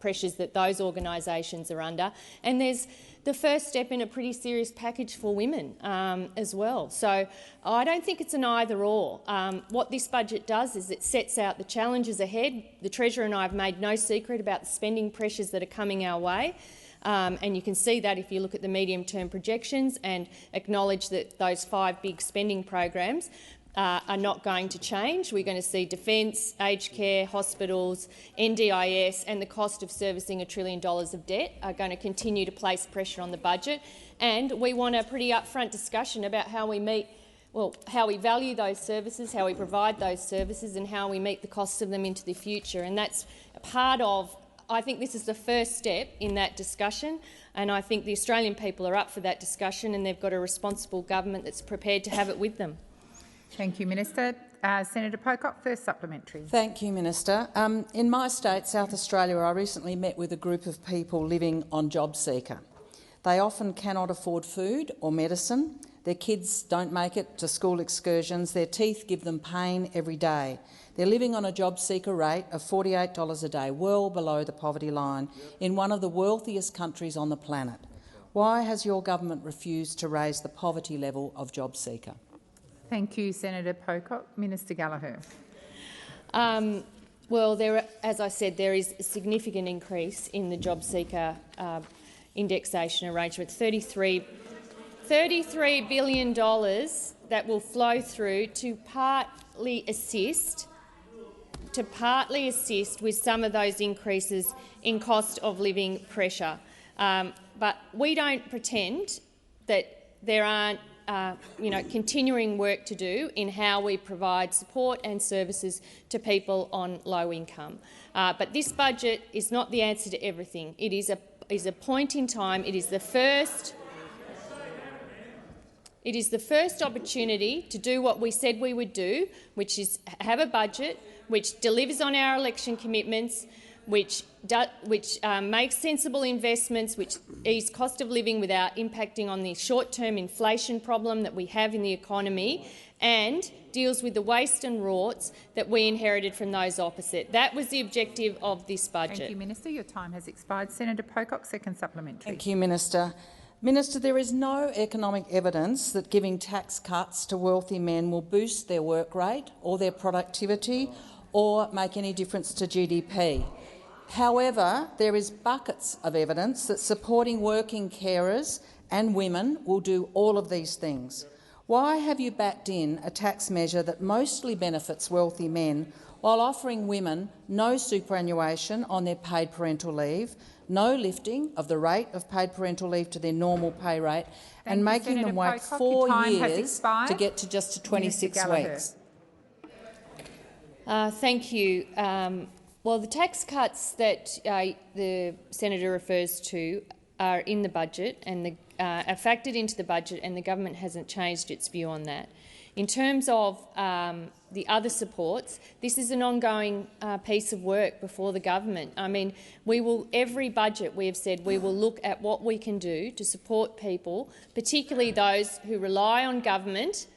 pressures that those organisations are under. And there's the first step in a pretty serious package for women as well. So I don't think it's an either-or. What this budget does is it sets out the challenges ahead. The Treasurer and I have made no secret about the spending pressures that are coming our way. And you can see that if you look at the medium-term projections and acknowledge that those 5 big spending programs are not going to change. We're going to see defence, aged care, hospitals, NDIS and the cost of servicing $1 trillion of debt are going to continue to place pressure on the budget. And we want a pretty upfront discussion about how we how we value those services, how we provide those services and how we meet the costs of them into the future. And that's part of, I think this is the first step in that discussion, and I think the Australian people are up for that discussion and they've got a responsible government that's prepared to have it with them. Thank you, Minister. Senator Pocock, first supplementary. Thank you, Minister. In my state, South Australia, I recently met with a group of people living on JobSeeker. They often cannot afford food or medicine. Their kids don't make it to school excursions. Their teeth give them pain every day. They're living on a JobSeeker rate of $48 a day, well below the poverty line, in one of the wealthiest countries on the planet. Why has your government refused to raise the poverty level of JobSeeker? Thank you, Senator Pocock. Minister Gallagher. Well, as I said, there is a significant increase in the JobSeeker indexation arrangement, $33 billion that will flow through to partly assist with some of those increases in cost of living pressure. But we don't pretend that there aren't continuing work to do in how we provide support and services to people on low income. But this budget is not the answer to everything. It is a point in time. It is the first opportunity to do what we said we would do, which is have a budget which delivers on our election commitments, which makes sensible investments, which ease cost of living without impacting on the short-term inflation problem that we have in the economy, and deals with the waste and rorts that we inherited from those opposite. That was the objective of this budget. Thank you, Minister. Your time has expired. Senator Pocock, second supplementary. Thank you, Minister. Minister, there is no economic evidence that giving tax cuts to wealthy men will boost their work rate or their productivity or make any difference to GDP. However, there is buckets of evidence that supporting working carers and women will do all of these things. Why have you backed in a tax measure that mostly benefits wealthy men while offering women no superannuation on their paid parental leave, no lifting of the rate of paid parental leave to their normal pay rate, and making them wait 4 years to get to just 26 weeks? Thank you. Well, the tax cuts that the senator refers to are in the budget and are factored into the budget, and the government hasn't changed its view on that. In terms of the other supports, this is an ongoing piece of work before the government. I mean, every budget we have said we will look at what we can do to support people, particularly those who rely on government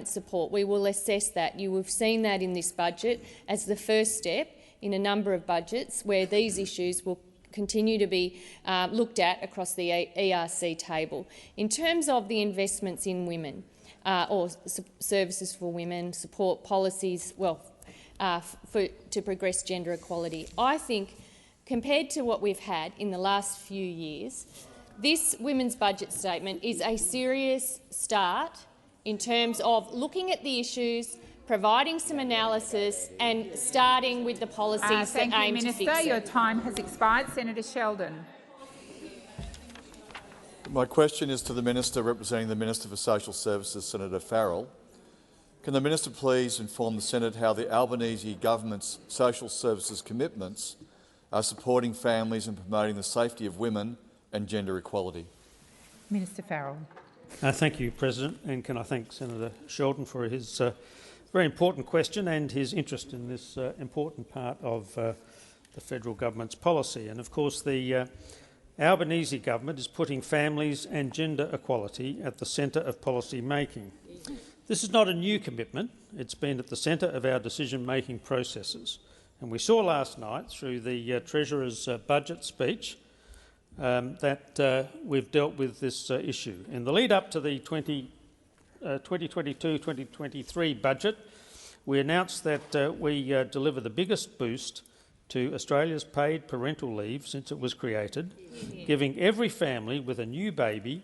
support. We will assess that. You have seen that in this budget as the first step in a number of budgets where these issues will continue to be looked at across the ERC table. In terms of the investments in women or services for women, support policies, to progress gender equality, I think compared to what we've had in the last few years, this women's budget statement is a serious start in terms of looking at the issues, providing some analysis and starting with the policies that aim to fix it. Thank you, Minister. Your time has expired. Senator Sheldon. My question is to the Minister representing the Minister for Social Services, Senator Farrell. Can the Minister please inform the Senate how the Albanese government's social services commitments are supporting families and promoting the safety of women and gender equality? Minister Farrell. Thank you, President, and can I thank Senator Sheldon for his very important question and his interest in this important part of the federal government's policy. And of course, the Albanese government is putting families and gender equality at the centre of policy making. This is not a new commitment. It's been at the centre of our decision-making processes. And we saw last night through the Treasurer's budget speech that we've dealt with this issue. In the lead up to the 2022-2023 budget, we announced that we deliver the biggest boost to Australia's paid parental leave since it was created, giving every family with a new baby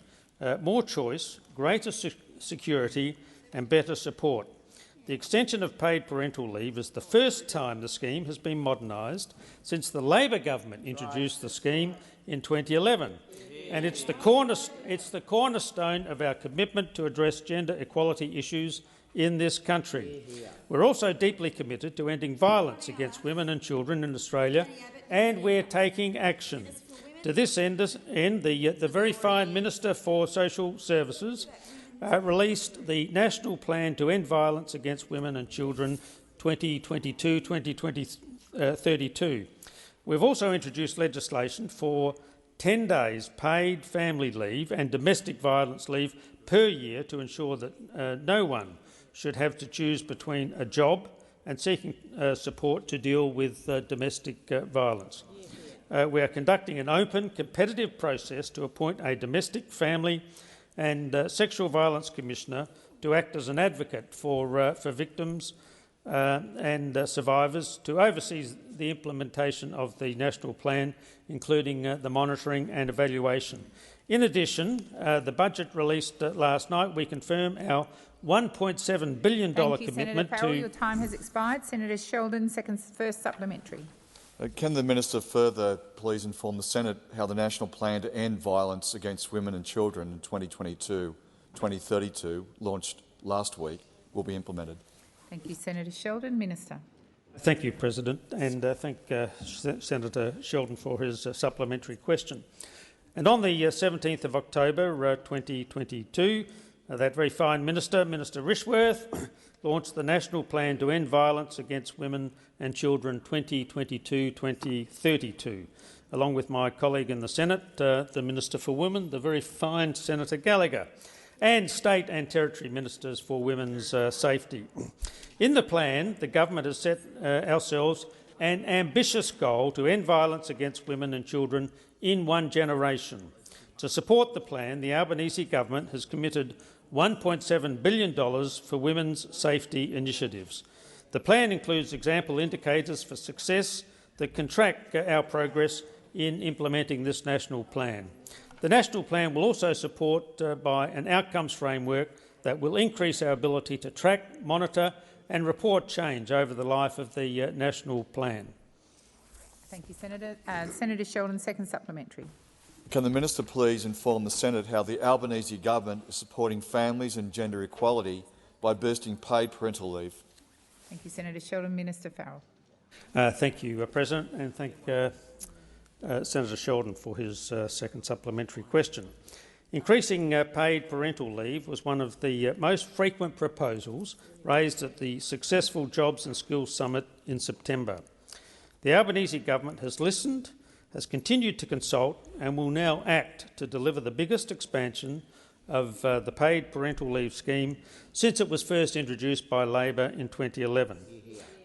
more choice, greater security and better support. The extension of paid parental leave is the first time the scheme has been modernised since the Labor government introduced the scheme in 2011, and it's the cornerstone of our commitment to address gender equality issues in this country. We're also deeply committed to ending violence against women and children in Australia, and we're taking action. To this end, the very fine Minister for Social Services released the National Plan to End Violence Against Women and Children 2022-2032. We've also introduced legislation for 10 days paid family leave and domestic violence leave per year to ensure that no one should have to choose between a job and seeking support to deal with domestic violence. We are conducting an open, competitive process to appoint a domestic, family and sexual violence commissioner to act as an advocate for victims and survivors, to oversee the implementation of the national plan, including the monitoring and evaluation. In addition, the budget released last night, we confirm our $1.7 billion commitment Senator Farrell, your time has expired. Senator Sheldon, first supplementary. Can the minister further please inform the Senate how the national plan to end violence against women and children in 2022-2032, launched last week, will be implemented? Thank you, Senator Sheldon. Minister. Thank you, President, and thank Senator Sheldon for his supplementary question. And on the 17th of October 2022, that very fine Minister, Minister Rishworth, launched the National Plan to End Violence Against Women and Children 2022-2032, along with my colleague in the Senate, the Minister for Women, the very fine Senator Gallagher, and State and Territory Ministers for Women's Safety. In the plan, the government has set ourselves an ambitious goal to end violence against women and children in one generation. To support the plan, the Albanese government has committed $1.7 billion for women's safety initiatives. The plan includes example indicators for success that can track our progress in implementing this national plan. The national plan will also support by an outcomes framework that will increase our ability to track, monitor and report change over the life of the national plan. Thank you, Senator. Senator Sheldon, second supplementary. Can the minister please inform the Senate how the Albanese government is supporting families and gender equality by boosting paid parental leave? Thank you, Senator Sheldon. Minister Farrell. Thank you, President, and thank Senator Sheldon for his second supplementary question. Increasing paid parental leave was one of the most frequent proposals raised at the successful Jobs and Skills Summit in September. The Albanese government has listened, has continued to consult and will now act to deliver the biggest expansion of the paid parental leave scheme since it was first introduced by Labor in 2011.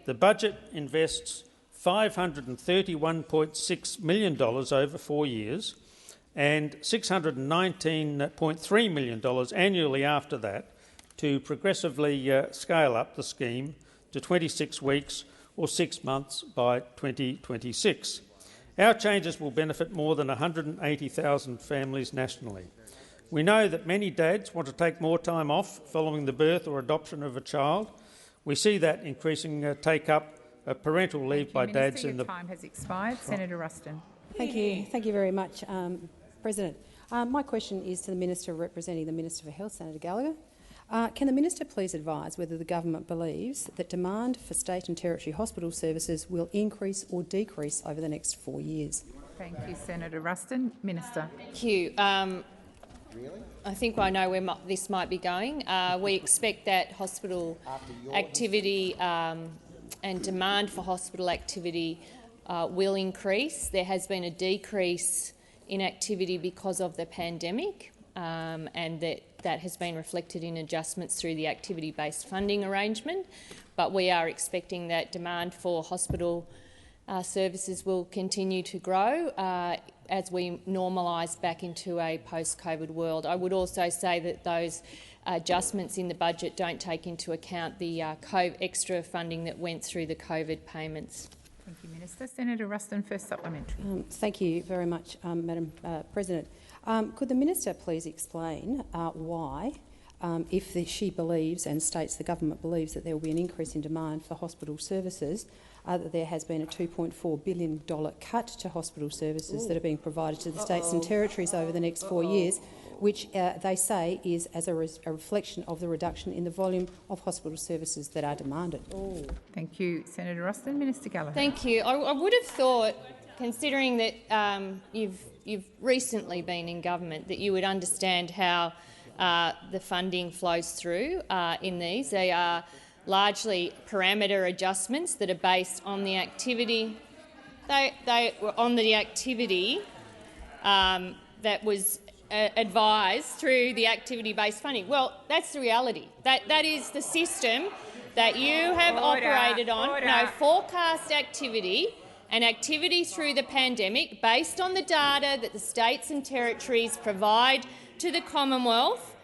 The budget invests $531.6 million over 4 years and $619.3 million annually after that to progressively scale up the scheme to 26 weeks or 6 months by 2026. Our changes will benefit more than 180,000 families nationally. We know that many dads want to take more time off following the birth or adoption of a child. We see that increasing take-up of parental leave by dads in the... Your time has expired. Senator Ruston. Thank you very much, President. My question is to the Minister representing the Minister for Health, Senator Gallagher. Can the Minister please advise whether the government believes that demand for state and territory hospital services will increase or decrease over the next 4 years? Thank you, Senator Ruston. Minister. Thank you. I think I know where this might be going. We expect that hospital activity and demand for hospital activity will increase. There has been a decrease in activity because of the pandemic, and that has been reflected in adjustments through the activity-based funding arrangement. But we are expecting that demand for hospital services will continue to grow as we normalise back into a post-COVID world. I would also say that those adjustments in the budget don't take into account the extra funding that went through the COVID payments. Thank you, Minister. Senator Ruston, first supplementary. Thank you very much, Madam President. Could the minister please explain why, if she believes and states the government believes that there will be an increase in demand for hospital services, that there has been a $2.4 billion cut to hospital services that are being provided to the states and territories over the next 4 years, which they say is as a reflection of the reduction in the volume of hospital services that are demanded. Thank you, Senator Ruston. Minister Gallagher. Thank you. I would have thought, considering that you've recently been in government, that you would understand how the funding flows through in these. They are largely parameter adjustments that are based on the activity. They were on the activity that was advised through the activity-based funding. Well, that's the reality. That is the system that you have operated on. No, forecast activity and activity through the pandemic based on the data that the states and territories provide to the Commonwealth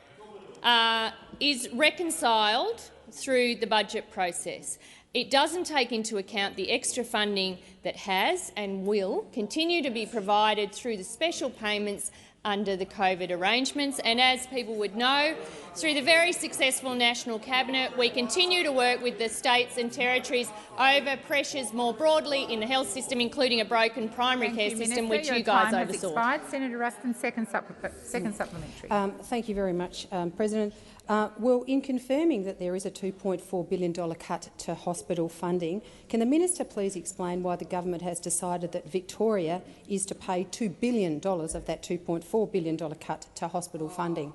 is reconciled through the budget process. It doesn't take into account the extra funding that has and will continue to be provided through the special payments under the COVID arrangements. And as people would know, through the very successful National Cabinet, we continue to work with the states and territories over pressures more broadly in the health system, including a broken primary care system, which you guys oversaw. Senator Ruston, second supplementary. Thank you very much, President. Well, in confirming that there is a $2.4 billion cut to hospital funding, can the minister please explain why the government has decided that Victoria is to pay $2 billion of that $2.4 billion cut to hospital funding?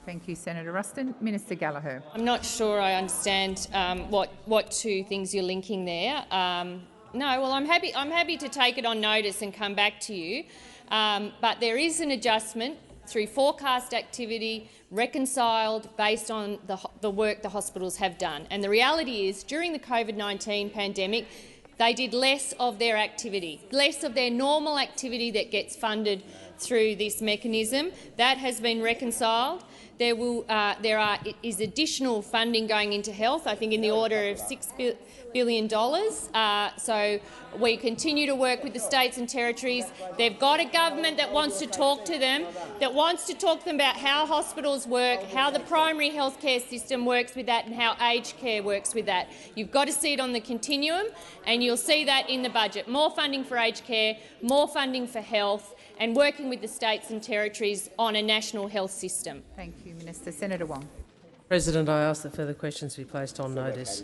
Thank you, Senator Ruston. Minister Gallagher. I'm not sure I understand what two things you're linking there. No, well, I'm happy to take it on notice and come back to you. But there is an adjustment through forecast activity reconciled based on the work the hospitals have done. And the reality is, during the COVID-19 pandemic, they did less of their activity, less of their normal activity that gets funded through this mechanism. That has been reconciled. There is additional funding going into health, I think in the order of $6 billion. So we continue to work with the states and territories. They've got a government that wants to talk to them, about how hospitals work, how the primary health care system works with that and how aged care works with that. You've got to see it on the continuum, and you'll see that in the budget. More funding for aged care, more funding for health, and working with the states and territories on a national health system. Thank you, Minister. Senator Wong. President, I ask that further questions be placed on notice.